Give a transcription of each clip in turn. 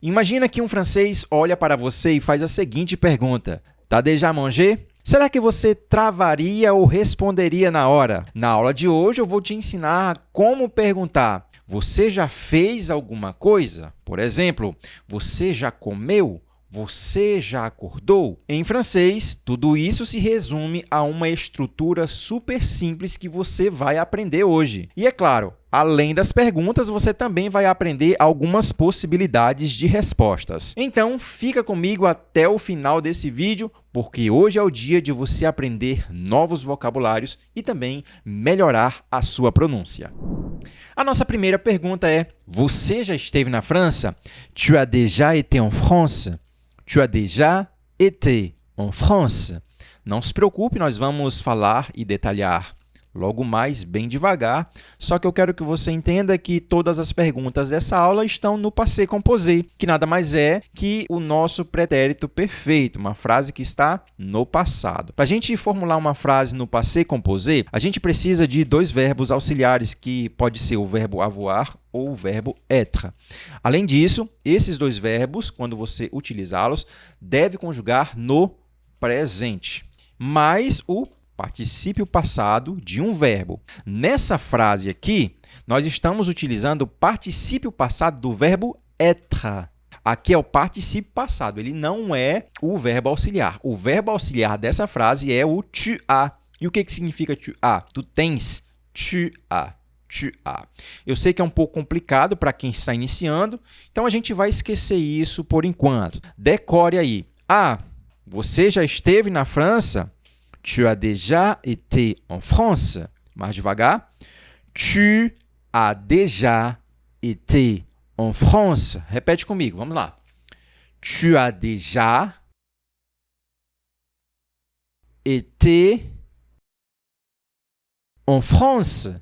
Imagina que um francês olha para você e faz a seguinte pergunta: T'as déjà mangé? Será que você travaria ou responderia na hora? Na aula de hoje eu vou te ensinar como perguntar: você já fez alguma coisa? Por exemplo, você já comeu? Você já acordou? Em francês, tudo isso se resume a uma estrutura super simples que você vai aprender hoje. E é claro, além das perguntas, você também vai aprender algumas possibilidades de respostas. Então, fica comigo até o final desse vídeo, porque hoje é o dia de você aprender novos vocabulários e também melhorar a sua pronúncia. A nossa primeira pergunta é: você já esteve na França? Tu as déjà été en France? Tu as déjà été en France? Não se preocupe, nós vamos falar e detalhar logo mais, bem devagar, só que eu quero que você entenda que todas as perguntas dessa aula estão no passé composé, que nada mais é que o nosso pretérito perfeito, uma frase que está no passado. Para a gente formular uma frase no passé composé, a gente precisa de dois verbos auxiliares, que pode ser o verbo avoir ou o verbo être. Além disso, esses dois verbos, quando você utilizá-los, deve conjugar no presente, mais o particípio passado de um verbo. Nessa frase aqui, nós estamos utilizando o particípio passado do verbo être. Aqui é o particípio passado, ele não é o verbo auxiliar. O verbo auxiliar dessa frase é o tu as. E o que significa tu as? Tu tens, tu as. Tu as. Eu sei que é um pouco complicado para quem está iniciando, então a gente vai esquecer isso por enquanto. Decore aí. Ah, você já esteve na França? Tu as déjà été en France? Mais devagar. Tu as déjà été en France? Repete comigo, vamos lá. Tu as déjà été en France?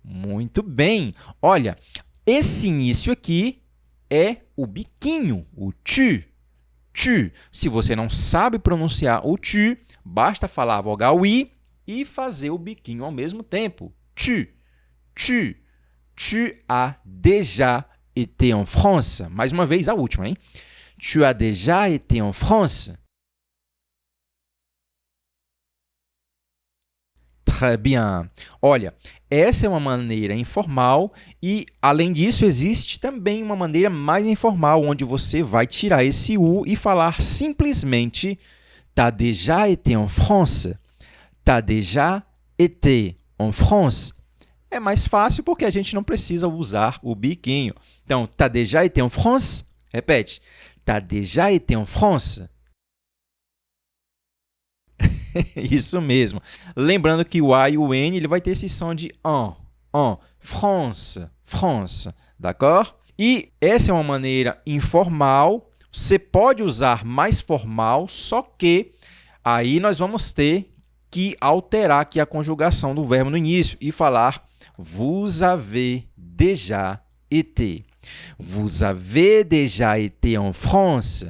Muito bem. Olha, esse início aqui é o biquinho, o tu. Tu. Se você não sabe pronunciar o tu, basta falar a vogal i e fazer o biquinho ao mesmo tempo. Tu. Tu. Tu as déjà été en France? Mais uma vez, a última, hein? Tu as déjà été en France? Très bien. Olha, essa é uma maneira informal e, além disso, existe também uma maneira mais informal, onde você vai tirar esse U e falar simplesmente T'as déjà été en France? T'as déjà été en France? É mais fácil porque a gente não precisa usar o biquinho. Então, T'as déjà été en France? Repete. T'as déjà été en France? Isso mesmo. Lembrando que o A e o N ele vai ter esse som de en, France, France, d'accord? E essa é uma maneira informal. Você pode usar mais formal, só que aí nós vamos ter que alterar aqui a conjugação do verbo no início e falar vous avez déjà été. Vous avez déjà été en France?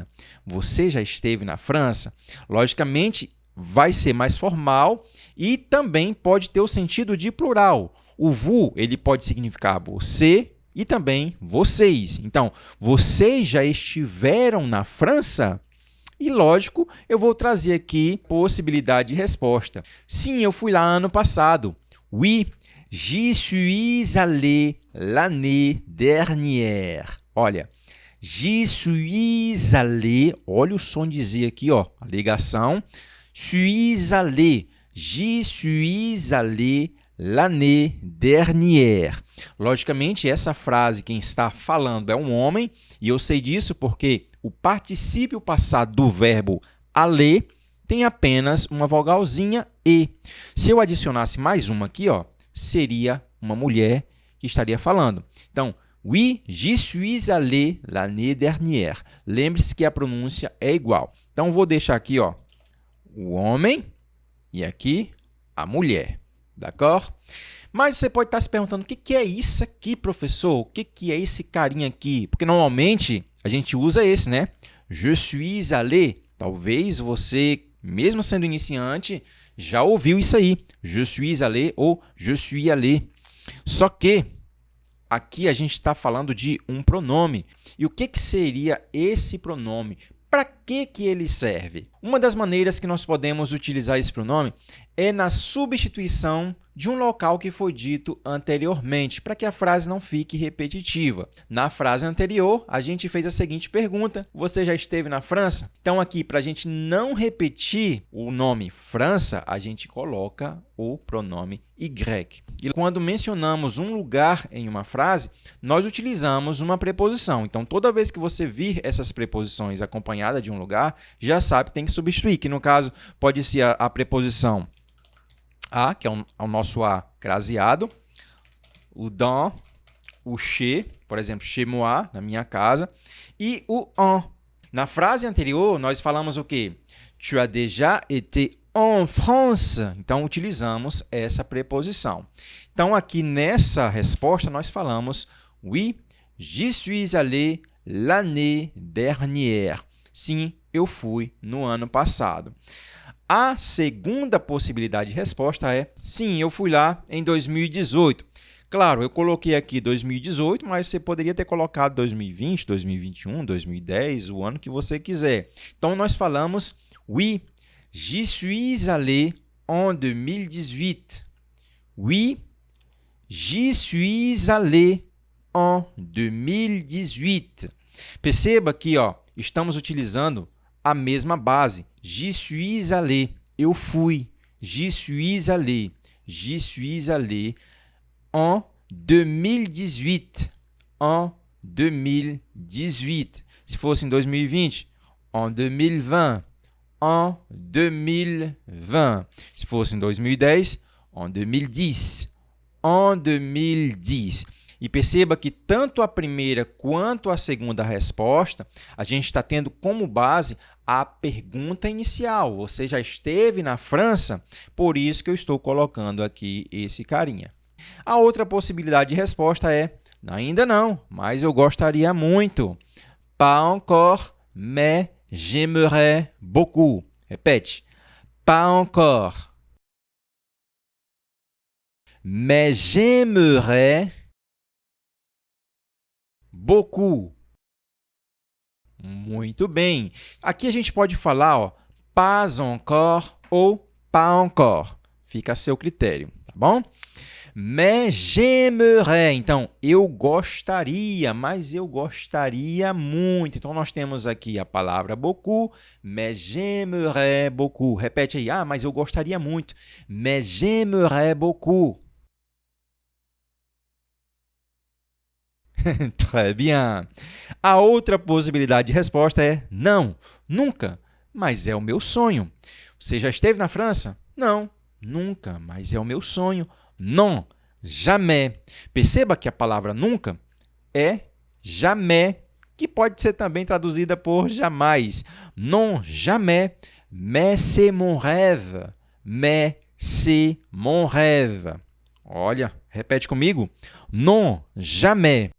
Você já esteve na França? Logicamente, vai ser mais formal e também pode ter o sentido de plural. O vous ele pode significar você e também vocês. Então, vocês já estiveram na França? E, lógico, eu vou trazer aqui possibilidade de resposta. Sim, eu fui lá ano passado. Oui, j'y suis allé l'année dernière. Olha, j'y suis allé, olha o som de Z aqui, ó, a ligação. Suis allé, j'y suis allé l'année dernière. Logicamente, essa frase, quem está falando é um homem, e eu sei disso porque o particípio passado do verbo aller tem apenas uma vogalzinha E. Se eu adicionasse mais uma aqui, ó, seria uma mulher que estaria falando. Então, oui, j'y suis allé l'année dernière. Lembre-se que a pronúncia é igual. Então, vou deixar aqui, ó, o homem e aqui a mulher, d'accord? Mas você pode estar se perguntando, o que é isso aqui, professor? O que é esse carinha aqui? Porque normalmente a gente usa esse, né? Je suis allé. Talvez você, mesmo sendo iniciante, já ouviu isso aí. Je suis allé ou je suis allé. Só que aqui a gente está falando de um pronome. E o que seria esse pronome? Para que ele serve? Uma das maneiras que nós podemos utilizar esse pronome é na substituição de um local que foi dito anteriormente, para que a frase não fique repetitiva. Na frase anterior, a gente fez a seguinte pergunta: você já esteve na França? Então, aqui, para a gente não repetir o nome França, a gente coloca o pronome Y. E quando mencionamos um lugar em uma frase, nós utilizamos uma preposição. Então, toda vez que você vir essas preposições acompanhadas de um lugar, já sabe que tem que substituir, que no caso pode ser a preposição a, que é o nosso a craseado, o dans, o chez, por exemplo, chez moi, na minha casa, e o en. Na frase anterior, nós falamos o quê? Tu as déjà été en France. Então, utilizamos essa preposição. Então, aqui nessa resposta, nós falamos oui, j'y suis allé l'année dernière. Sim, eu fui no ano passado. A segunda possibilidade de resposta é sim, eu fui lá em 2018. Claro, eu coloquei aqui 2018, mas você poderia ter colocado 2020, 2021, 2010, o ano que você quiser. Então, nós falamos oui, j'y suis allé en 2018. Oui, j'y suis allé en 2018. Perceba que estamos utilizando a mesma base. J'y suis allé. Eu fui. J'y suis allé. J'y suis allé en 2018. En 2018. Se fosse em 2020, en 2020. En 2020. Se fosse em 2010, en 2010. En 2010. E perceba que tanto a primeira quanto a segunda resposta, a gente está tendo como base a pergunta inicial. Você já esteve na França? Por isso que eu estou colocando aqui esse carinha. A outra possibilidade de resposta é ainda não, mas eu gostaria muito. Pas encore, mais j'aimerais beaucoup. Repete. Pas encore, mais j'aimerais beaucoup. Muito bem. Aqui a gente pode falar pas encore ou pas encore. Fica a seu critério, tá bom? Mais j'aimerais. Então, eu gostaria, mas eu gostaria muito. Então, nós temos aqui a palavra beaucoup, mais j'aimerais beaucoup. Repete aí. Ah, mas eu gostaria muito. Mais j'aimerais beaucoup. Très bien. A outra possibilidade de resposta é não, nunca, mas é o meu sonho. Você já esteve na França? Não, nunca, mas é o meu sonho. Non, jamais. Perceba que a palavra nunca é jamais, que pode ser também traduzida por jamais. Non, jamais, mais c'est mon rêve. Mais c'est mon rêve. Olha, repete comigo. Non, jamais.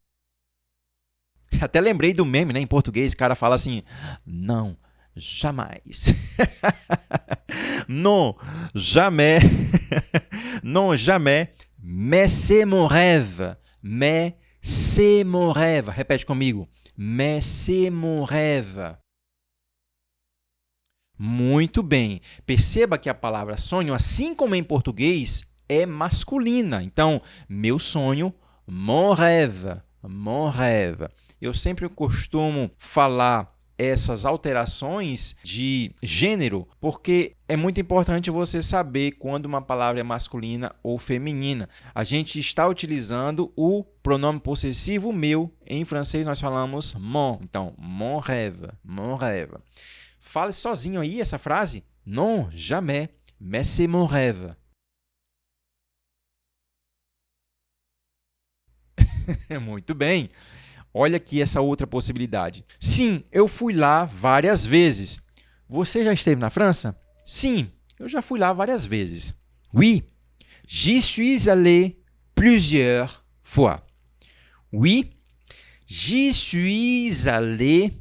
Até lembrei do meme, né? Em português, o cara fala assim, não, jamais. Non, jamais. Non, jamais. Mais c'est mon rêve. Mais c'est mon rêve. Repete comigo. Mais c'est mon rêve. Muito bem. Perceba que a palavra sonho, assim como em português, é masculina. Então, meu sonho, mon rêve. Mon rêve. Eu sempre costumo falar essas alterações de gênero, porque é muito importante você saber quando uma palavra é masculina ou feminina. A gente está utilizando o pronome possessivo meu. Em francês, nós falamos mon. Então, mon rêve, mon rêve. Fale sozinho aí essa frase. Non, jamais, mais c'est mon rêve. Muito bem. Olha aqui essa outra possibilidade. Sim, eu fui lá várias vezes. Você já esteve na França? Sim, eu já fui lá várias vezes. Oui, j'y suis allé plusieurs fois. Oui, j'y suis allé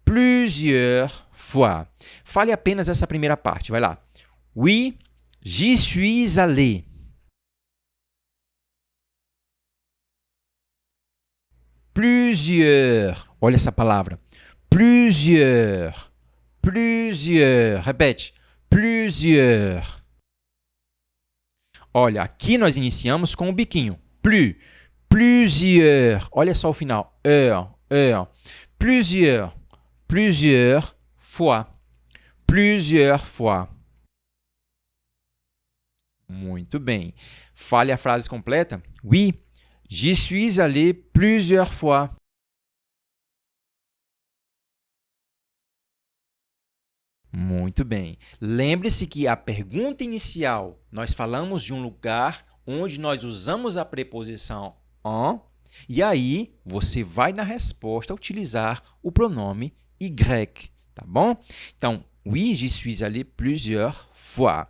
plusieurs fois. Fale apenas essa primeira parte, vai lá. Oui, j'y suis allé. Plusieurs. Olha essa palavra. Plusieurs. Plusieurs. Repete. Plusieurs. Olha, aqui nós iniciamos com o biquinho. Plus. Plusieurs. Olha só o final. Heure. Plusieurs. Plusieurs fois. Plusieurs fois. Muito bem. Fale a frase completa. Oui, j'y suis allé plusieurs fois. Muito bem. Lembre-se que a pergunta inicial, nós falamos de um lugar onde nós usamos a preposição en, e aí você vai na resposta utilizar o pronome y, tá bom? Então, oui, j'y suis allé plusieurs fois.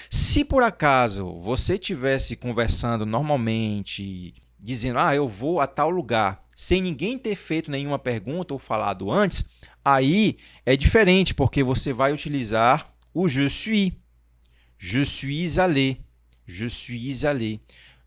Se por acaso você estivesse conversando normalmente, dizendo, eu vou a tal lugar, sem ninguém ter feito nenhuma pergunta ou falado antes, aí é diferente, porque você vai utilizar o je suis. Je suis allé. Je suis allé.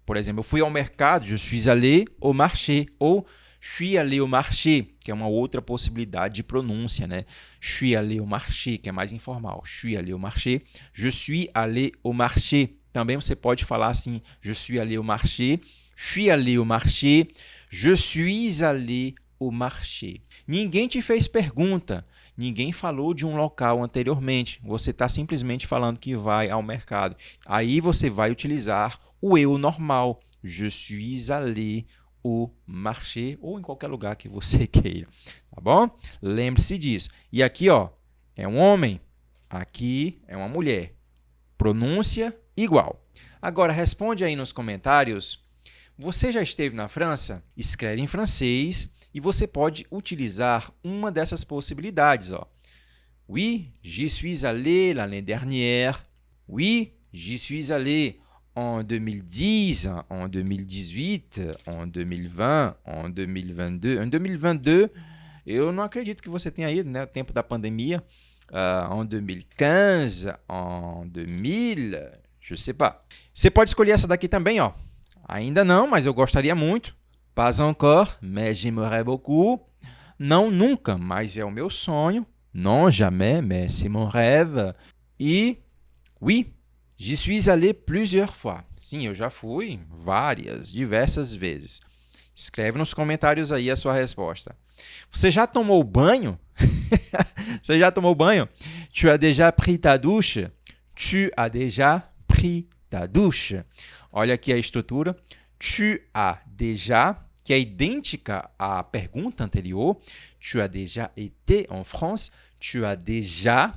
Por exemplo, eu fui ao mercado, je suis allé au marché. Ou je suis allé au marché, que é uma outra possibilidade de pronúncia, né? Je suis allé au marché, que é mais informal. Je suis allé au marché. Je suis allé au marché. Também você pode falar assim, je suis allé au marché. Je suis allé au marché. Je suis allé au marché. Ninguém te fez pergunta, ninguém falou de um local anteriormente. Você está simplesmente falando que vai ao mercado. Aí você vai utilizar o eu normal. Je suis allé au marché, ou em qualquer lugar que você queira. Tá bom? Lembre-se disso. E aqui, ó, é um homem. Aqui é uma mulher. Pronúncia igual. Agora, responde aí nos comentários. Você já esteve na França? Escreve em francês e você pode utilizar uma dessas possibilidades. Ó. Oui, j'y suis allé l'année dernière. Oui, j'y suis allé en 2010, en 2018, en 2020, en 2022. Em 2022, eu não acredito que você tenha ido, né? O tempo da pandemia. En 2015, en 2000, je sais pas. Você pode escolher essa daqui também, ó. Ainda não, mas eu gostaria muito. Pas encore, mais j'aimerais beaucoup. Não, nunca, mas é o meu sonho. Non, jamais, mais c'est mon rêve. E oui, j'y suis allé plusieurs fois. Sim, eu já fui diversas vezes. Escreve nos comentários aí a sua resposta. Você já tomou banho? Você já tomou banho? Tu as déjà pris ta douche? Tu as déjà pris ta douche? Olha aqui a estrutura. Tu as déjà, que é idêntica à pergunta anterior. Tu as déjà été en France? Tu as déjà.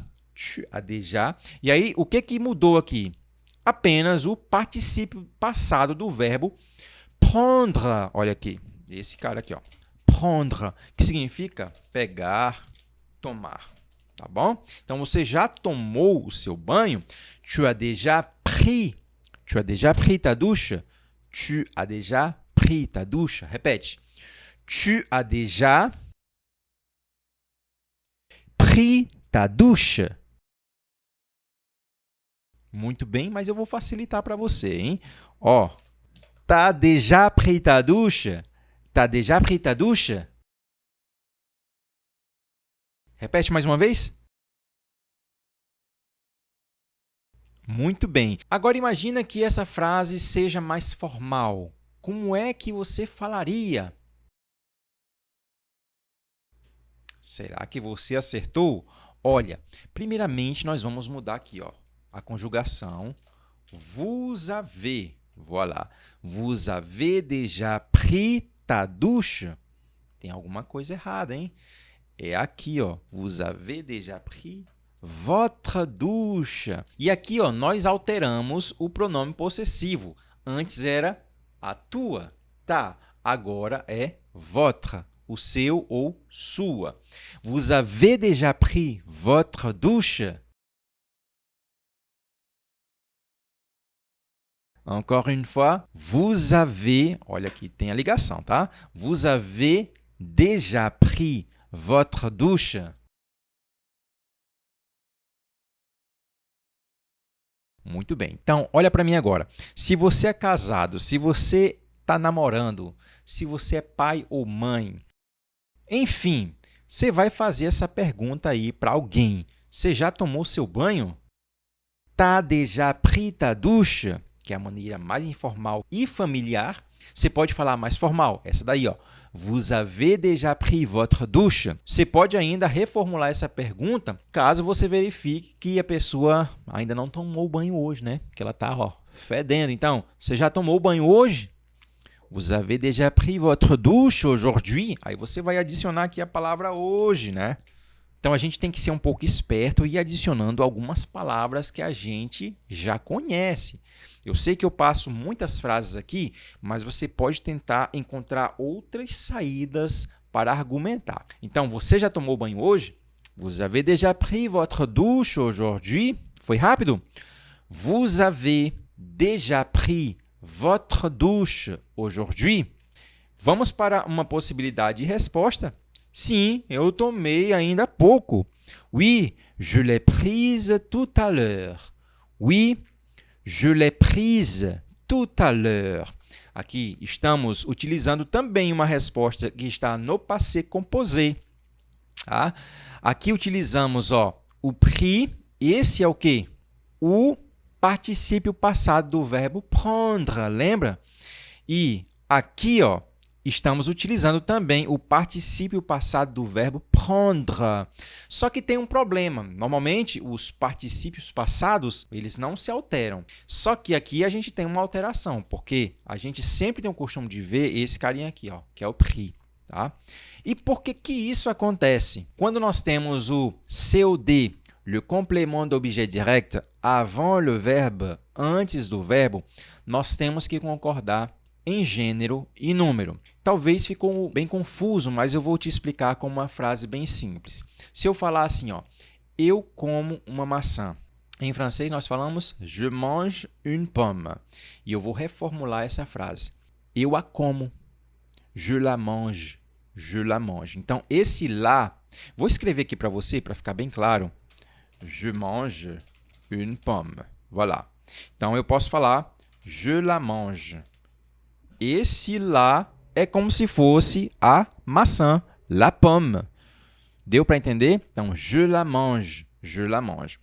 E aí, o que mudou aqui? Apenas o particípio passado do verbo prendre. Olha aqui, esse cara aqui, ó. Prendre, que significa pegar, tomar. Tá bom? Então, você já tomou o seu banho? Tu as déjà pris. Tu as déjà pris ta douche? Tu as déjà pris ta douche? Répète. Tu as déjà pris ta douche? Muito bem, mas eu vou facilitar para você, hein? Ó, t'as déjà pris ta douche? T'as déjà pris ta douche? Repete mais uma vez. Muito bem. Agora imagina que essa frase seja mais formal. Como é que você falaria? Será que você acertou? Olha, primeiramente nós vamos mudar aqui, ó, a conjugação. Vous avez, voilà. Vous avez déjà pris ta douche? Tem alguma coisa errada, hein? É aqui, ó. Vous avez déjà pris votre douche. E aqui, ó, nós alteramos o pronome possessivo. Antes era a tua, tá? Agora é votre, o seu ou sua. Vous avez déjà pris votre douche? Encore une fois, vous avez, olha aqui, tem a ligação, tá? Vous avez déjà pris votre douche? Muito bem. Então, olha para mim agora. Se você é casado, se você está namorando, se você é pai ou mãe. Enfim, você vai fazer essa pergunta aí para alguém. Você já tomou seu banho? T'as déjà pris ta douche? Que é a maneira mais informal e familiar. Você pode falar mais formal, essa daí, ó. Vous avez déjà pris votre douche? Você pode ainda reformular essa pergunta caso você verifique que a pessoa ainda não tomou banho hoje, né? Que ela tá, ó, fedendo. Então, você já tomou banho hoje? Vous avez déjà pris votre douche aujourd'hui? Aí você vai adicionar aqui a palavra hoje, né? Então, a gente tem que ser um pouco esperto e ir adicionando algumas palavras que a gente já conhece. Eu sei que eu passo muitas frases aqui, mas você pode tentar encontrar outras saídas para argumentar. Então, você já tomou banho hoje? Vous avez déjà pris votre douche aujourd'hui? Foi rápido? Vous avez déjà pris votre douche aujourd'hui? Vamos para uma possibilidade de resposta? Sim, eu tomei ainda há pouco. Oui, je l'ai prise tout à l'heure. Oui, je l'ai prise tout à l'heure. Aqui estamos utilizando também uma resposta que está no passé composé. Tá? Aqui utilizamos o pris. Esse é o quê? O particípio passado do verbo prendre, lembra? E aqui, estamos utilizando também o particípio passado do verbo prendre. Só que tem um problema. Normalmente, os particípios passados, eles não se alteram. Só que aqui a gente tem uma alteração, porque a gente sempre tem o costume de ver esse carinha aqui, que é o pris. Tá? E por que isso acontece? Quando nós temos o COD, le complément d'objet direct, avant le verbe, antes do verbo, nós temos que concordar em gênero e número. Talvez ficou bem confuso, mas eu vou te explicar com uma frase bem simples. Se eu falar assim, eu como uma maçã. Em francês nós falamos je mange une pomme. E eu vou reformular essa frase. Eu a como. Je la mange. Je la mange. Então, esse lá, vou escrever aqui para você, para ficar bem claro. Je mange une pomme. Voilà. Então, eu posso falar je la mange. Esse lá é como se fosse a maçã, la pomme. Deu para entender? Então, je la mange, je la mange.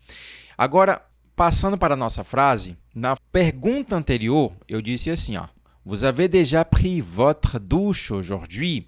Agora, passando para a nossa frase, na pergunta anterior, eu disse assim, Vous avez déjà pris votre douche aujourd'hui?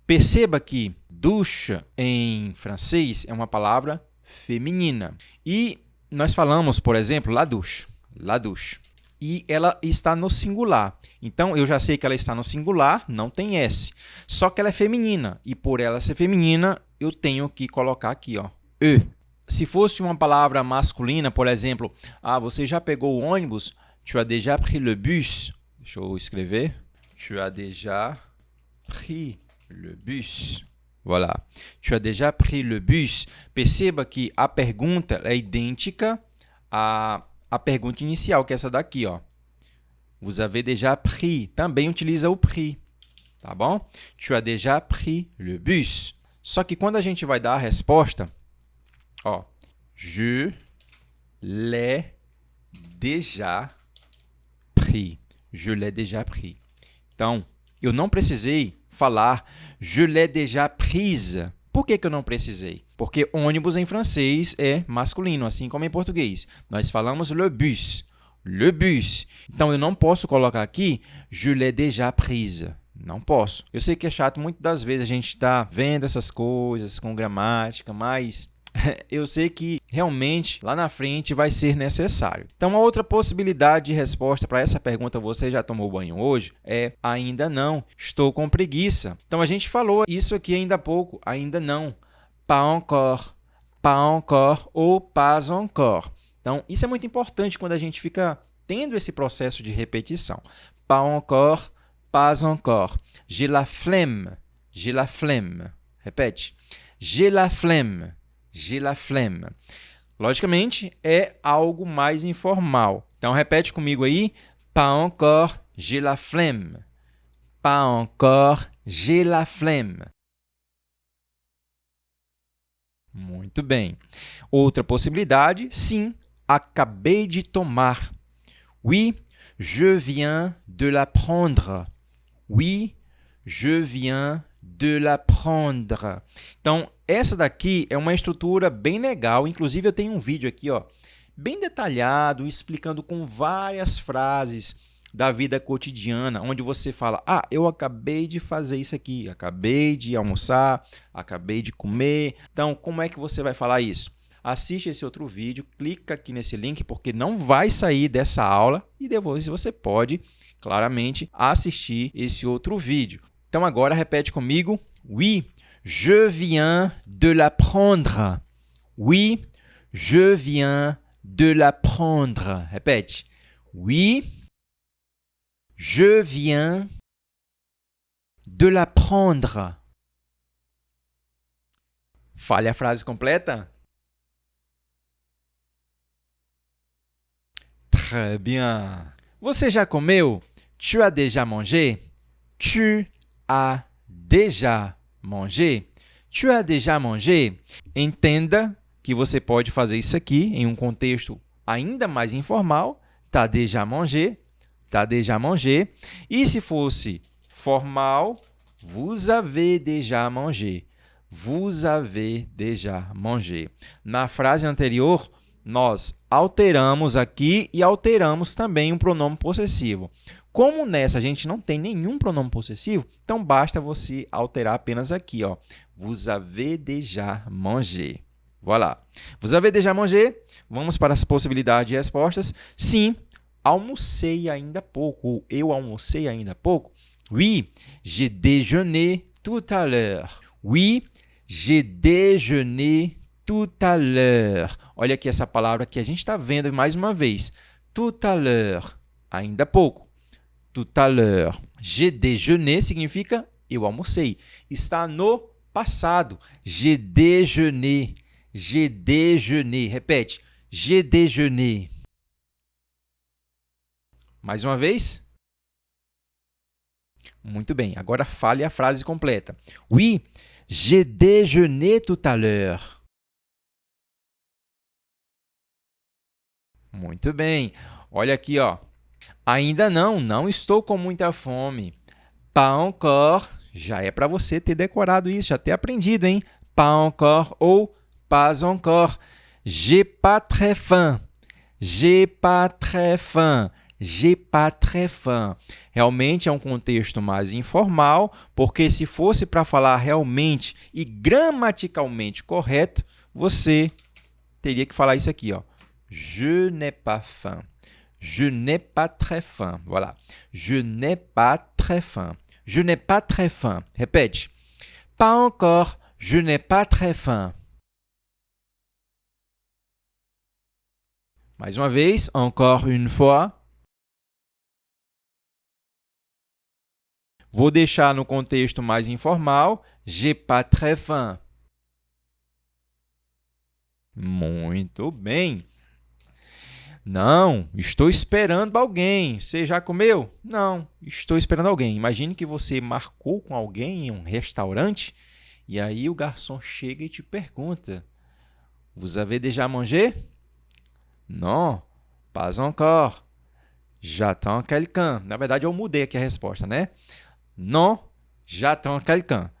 Perceba que douche em francês é uma palavra feminina. E nós falamos, por exemplo, la douche, la douche. E ela está no singular. Então, eu já sei que ela está no singular, não tem S. Só que ela é feminina. E por ela ser feminina, eu tenho que colocar aqui, E. Se fosse uma palavra masculina, por exemplo, você já pegou o ônibus? Tu as déjà pris le bus? Deixa eu escrever. Tu as déjà pris le bus. Voilà. Tu as déjà pris le bus. Perceba que a pergunta é idêntica à pergunta inicial, que é essa daqui, Vous avez déjà pris. Também utiliza o pris, tá bom? Tu as déjà pris le bus. Só que quando a gente vai dar a resposta, je l'ai déjà pris. Je l'ai déjà pris. Então, eu não precisei falar je l'ai déjà prise. Por que eu não precisei? Porque ônibus em francês é masculino, assim como em português. Nós falamos le bus. Le bus. Então, eu não posso colocar aqui je l'ai déjà prise. Não posso. Eu sei que é chato, muitas das vezes a gente está vendo essas coisas com gramática, mas eu sei que realmente lá na frente vai ser necessário. Então, uma outra possibilidade de resposta para essa pergunta, você já tomou banho hoje? É ainda não, estou com preguiça. Então, a gente falou isso aqui ainda há pouco, ainda não. Pas encore ou pas encore. Então, isso é muito importante quando a gente fica tendo esse processo de repetição. Pas encore, pas encore. J'ai la flemme, j'ai la flemme. Repete. J'ai la flemme. J'ai la flemme. Logicamente, é algo mais informal. Então, repete comigo aí. Pas encore, j'ai la flemme. Pas encore, j'ai la flemme. Muito bem. Outra possibilidade, sim, acabei de tomar. Oui, je viens de la prendre. Oui, je viens de la prendre. Então, essa daqui é uma estrutura bem legal. Inclusive, eu tenho um vídeo aqui, ó, bem detalhado, explicando com várias frases da vida cotidiana, onde você fala, eu acabei de fazer isso aqui, acabei de almoçar, acabei de comer. Então, como é que você vai falar isso? Assiste esse outro vídeo, clica aqui nesse link, porque não vai sair dessa aula e depois você pode, claramente, assistir esse outro vídeo. Então, agora repete comigo. Oui, je viens de la prendre. Oui, je viens de la prendre. Repete. Oui, je viens de la prendre. Fale a frase completa. Très bien. Você já comeu? Tu as déjà mangé? Tu as déjà mangé? Tu as déjà mangé? Entenda que você pode fazer isso aqui em um contexto ainda mais informal. T'as déjà mangé? T'as déjà mangé? E se fosse formal, vous avez déjà mangé? Vous avez déjà mangé? Na frase anterior, nós alteramos aqui e alteramos também um pronome possessivo. Como nessa a gente não tem nenhum pronome possessivo, então basta você alterar apenas aqui, ó. Vous avez déjà mangé. Voilà. Vous avez déjà mangé? Vamos para as possibilidades de respostas. Sim, almocei ainda há pouco. Ou eu almocei ainda há pouco. Oui, j'ai déjeuné tout à l'heure. Oui, j'ai déjeuné tout à l'heure. Olha aqui essa palavra que a gente está vendo mais uma vez. Tout à l'heure, ainda há pouco. Tout à l'heure. J'ai déjeuné significa eu almocei. Está no passado. J'ai déjeuné. J'ai déjeuné. Repete. J'ai déjeuné. Mais uma vez. Muito bem. Agora fale a frase completa. Oui, j'ai déjeuné tout à l'heure. Muito bem. Olha aqui, ó. Ainda não estou com muita fome. Pas encore, já é para você ter decorado isso, já ter aprendido, hein? Pas encore ou pas encore. J'ai pas très faim. J'ai pas très faim. J'ai pas très faim. Realmente é um contexto mais informal, porque se fosse para falar realmente e gramaticalmente correto, você teria que falar isso aqui, ó. Je n'ai pas faim. Je n'ai pas très faim. Voilà. Je n'ai pas très faim. Je n'ai pas très faim. Répète. Pas encore. Je n'ai pas très faim. Mais uma vez. Encore une fois. Vou deixar no contexto mais informal. J'ai pas très faim. Muito bem. Não, estou esperando alguém. Você já comeu? Não, estou esperando alguém. Imagine que você marcou com alguém em um restaurante e aí o garçom chega e te pergunta: Vous avez déjà mangé? Non, pas encore. J'attends quelqu'un. Na verdade, eu mudei aqui a resposta, né? Non, j'attends quelqu'un.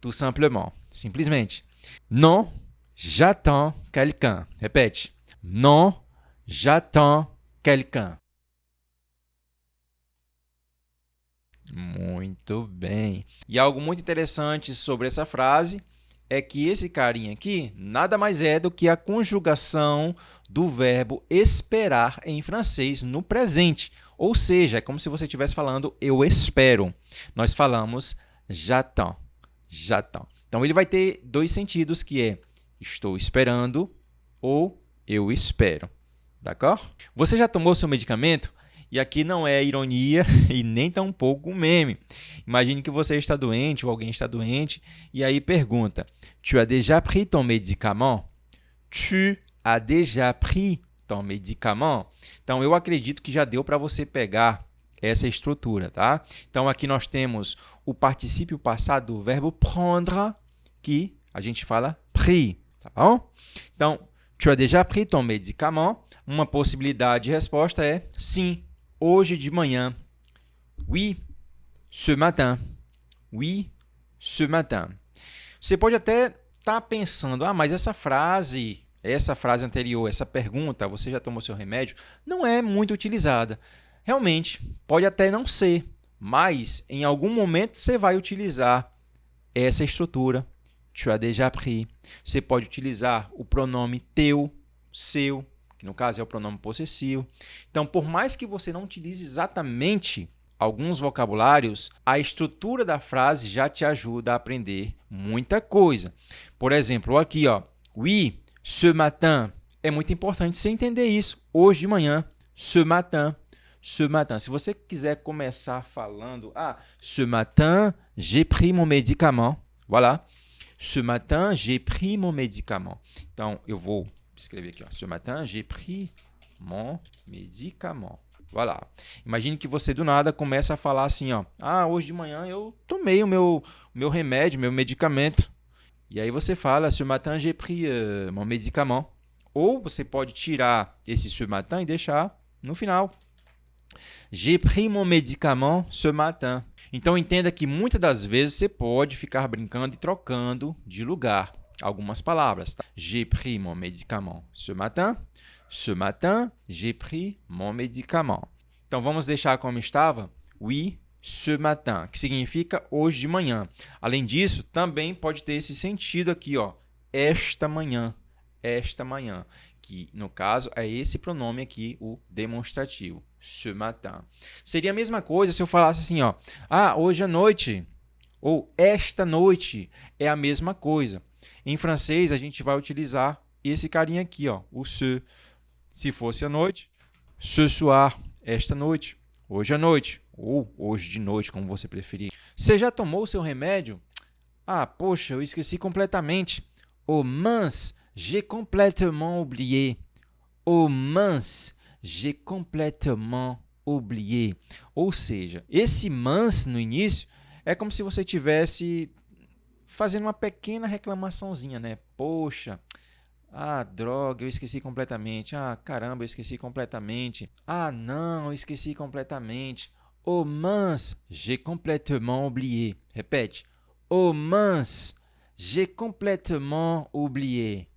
Tout simplement. Simplesmente. Non, j'attends quelqu'un. Repete. Non, j'attends quelqu'un. Muito bem. E algo muito interessante sobre essa frase é que esse carinha aqui nada mais é do que a conjugação do verbo esperar em francês no presente. Ou seja, é como se você estivesse falando eu espero. Nós falamos j'attends. J'attends. Então, ele vai ter dois sentidos, que é estou esperando ou eu espero. D'accord? Você já tomou seu medicamento? E aqui não é ironia e nem tampouco um meme. Imagine que você está doente ou alguém está doente e aí pergunta: Tu as déjà pris ton médicament? Tu as déjà pris ton médicament? Então, eu acredito que já deu para você pegar essa estrutura, tá? Então, aqui nós temos o particípio passado do verbo prendre, que a gente fala pris, tá bom? Então, tu as déjà pris ton médicament? Uma possibilidade de resposta é sim, hoje de manhã. Oui, ce matin. Oui, ce matin. Você pode até estar pensando, mas essa frase anterior, essa pergunta, você já tomou seu remédio, não é muito utilizada. Realmente, pode até não ser, mas em algum momento você vai utilizar essa estrutura. Tu as déjà pris. Você pode utilizar o pronome teu, seu, que no caso é o pronome possessivo. Então, por mais que você não utilize exatamente alguns vocabulários, a estrutura da frase já te ajuda a aprender muita coisa. Por exemplo, aqui, ó, oui, ce matin. É muito importante você entender isso. Hoje de manhã, ce matin. Ce matin. Se você quiser começar falando, ce matin, j'ai pris mon médicament. Voilà. Ce matin, j'ai pris mon médicament. Então, eu vou escrever aqui, ó. Ce matin, j'ai pris mon médicament. Voilà. Imagine que você do nada começa a falar assim, ó. Hoje de manhã eu tomei o meu remédio, meu medicamento. E aí você fala, ce matin, j'ai pris mon médicament. Ou você pode tirar esse ce matin e deixar no final. J'ai pris mon médicament ce matin. Então, entenda que muitas das vezes você pode ficar brincando e trocando de lugar algumas palavras. Tá? J'ai pris mon médicament ce matin. Ce matin, j'ai pris mon médicament. Então, vamos deixar como estava? Oui, ce matin, que significa hoje de manhã. Além disso, também pode ter esse sentido aqui, ó, esta manhã, que no caso é esse pronome aqui, o demonstrativo, ce matin. Seria a mesma coisa se eu falasse assim, ó, hoje à noite, ou esta noite, é a mesma coisa. Em francês, a gente vai utilizar esse carinha aqui, ó, o ce. Se fosse à noite, ce soir, esta noite, hoje à noite, ou hoje de noite, como você preferir. Você já tomou o seu remédio? Poxa, eu esqueci completamente. Oh mince, j'ai complètement oublié. Oh mince, j'ai complètement oublié. Ou seja, esse mince no início é como se você estivesse fazendo uma pequena reclamaçãozinha, né? Poxa, droga, eu esqueci completamente. Caramba, eu esqueci completamente. Não, eu esqueci completamente. Oh mince, j'ai complètement oublié. Repete. Oh mince, j'ai complètement oublié.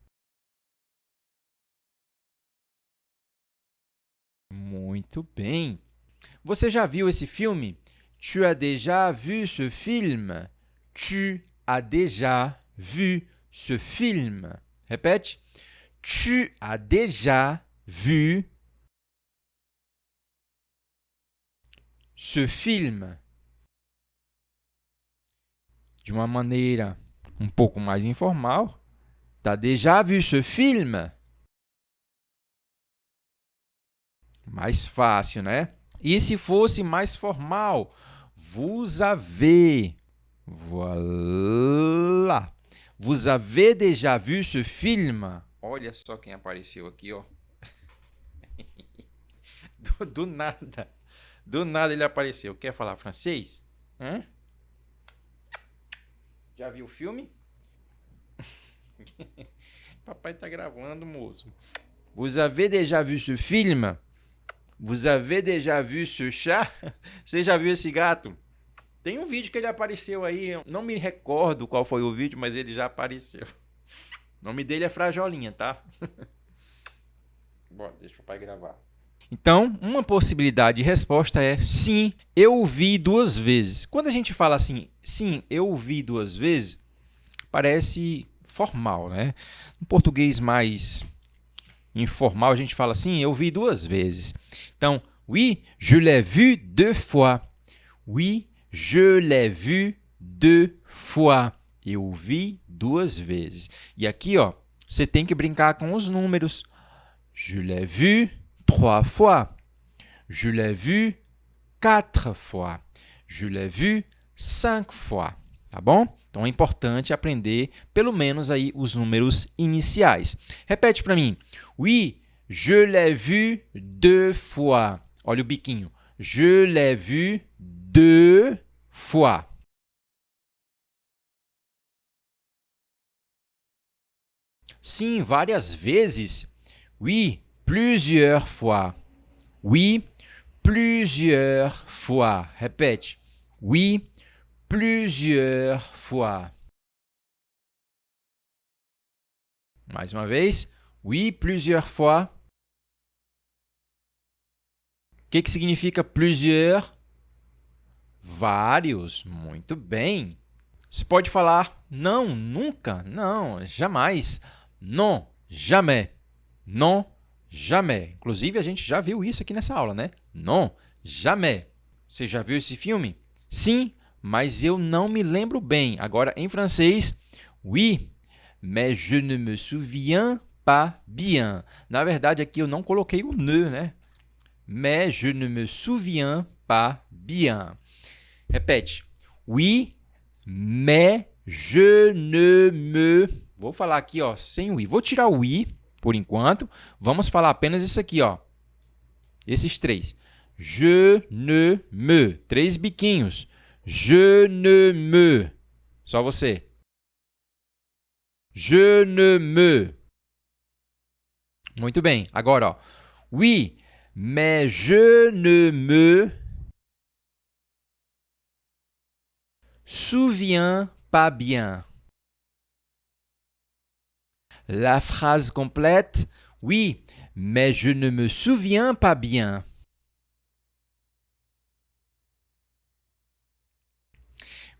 Muito bem. Você já viu esse filme? Tu as déjà vu ce film? Tu as déjà vu ce film? Répète. Tu as déjà vu ce film? De uma maneira um pouco mais informal. T'as déjà vu ce film? Mais fácil, né? E se fosse mais formal? Vous avez. Voilà. Vous avez déjà vu ce film? Olha só quem apareceu aqui, ó. Do nada. Do nada ele apareceu. Quer falar francês? Já viu o filme? Papai tá gravando, moço. Vous avez déjà vu ce film? Vous avez déjà vu ce chat? Você já viu esse gato? Tem um vídeo que ele apareceu aí. Não me recordo qual foi o vídeo, mas ele já apareceu. O nome dele é Frajolinha, tá? Bora, deixa o papai gravar. Então, uma possibilidade de resposta é sim, eu o vi 2 vezes. Quando a gente fala assim, sim, eu o vi 2 vezes, parece formal, né? No português mais informal, a gente fala assim, eu vi 2 vezes. Então, oui, je l'ai vu 2 fois. Oui, je l'ai vu 2 fois. Eu vi 2 vezes. E aqui, ó, você tem que brincar com os números. Je l'ai vu 3 fois. Je l'ai vu 4 fois. Je l'ai vu 5 fois. Tá bom? Então é importante aprender pelo menos aí os números iniciais. Repete para mim. Oui, je l'ai vu 2 fois. Olha o biquinho. Je l'ai vu 2 fois. Sim, várias vezes. Oui, plusieurs fois. Oui, plusieurs fois. Repete. Oui, plusieurs fois. Mais uma vez. Oui, plusieurs fois. O que significa plusieurs? Vários. Muito bem. Você pode falar não, nunca, não, jamais. Non, jamais. Non, jamais. Inclusive, a gente já viu isso aqui nessa aula, né? Non, jamais. Você já viu esse filme? Sim, mas eu não me lembro bem. Agora, em francês, oui, mais je ne me souviens pas bien. Na verdade, aqui eu não coloquei o ne, né? Mais je ne me souviens pas bien. Repete. Oui, mais je ne me... Vou falar aqui, ó, sem o i. Vou tirar o i por enquanto. Vamos falar apenas isso aqui, ó. Esses três. Je ne me. 3 biquinhos. Je ne me. Só você. Je ne me. Muito bem. Agora, ó. Oui, mais je ne me souviens pas bien. La phrase complète. Oui, mais je ne me souviens pas bien.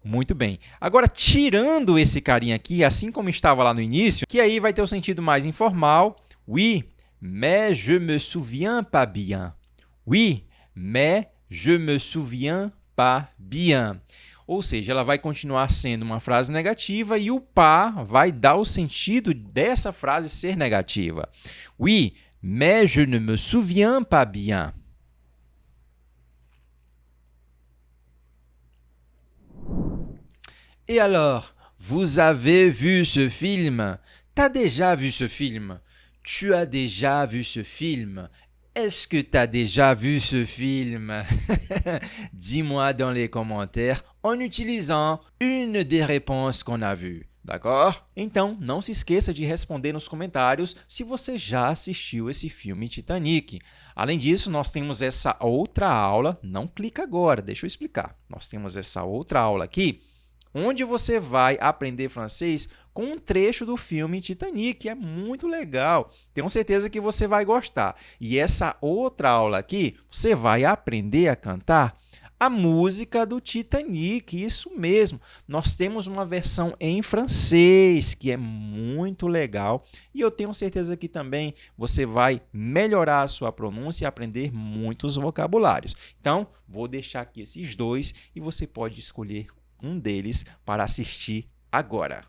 Muito bem. Agora, tirando esse carinha aqui, assim como estava lá no início, que aí vai ter o sentido mais informal. Oui, mais je me souviens pas bien. Oui, mais je me souviens pas bien. Ou seja, ela vai continuar sendo uma frase negativa e o pas vai dar o sentido dessa frase ser negativa. Oui, mais je ne me souviens pas bien. Et alors, vous avez vu ce film? T'as déjà vu ce film? Tu as déjà vu ce film? Est-ce que tu as déjà vu ce film? Dis-moi dans les commentaires en utilisant une des réponses qu'on a vues. D'accord? Então, não se esqueça de responder nos comentários se você já assistiu esse filme Titanic. Além disso, nós temos essa outra aula. Não clica agora, deixa eu explicar. Nós temos essa outra aula aqui, onde você vai aprender francês com um trecho do filme Titanic, que é muito legal. Tenho certeza que você vai gostar. E essa outra aula aqui, você vai aprender a cantar a música do Titanic, isso mesmo. Nós temos uma versão em francês, que é muito legal. E eu tenho certeza que também você vai melhorar a sua pronúncia e aprender muitos vocabulários. Então, vou deixar aqui esses dois e você pode escolher um deles para assistir agora.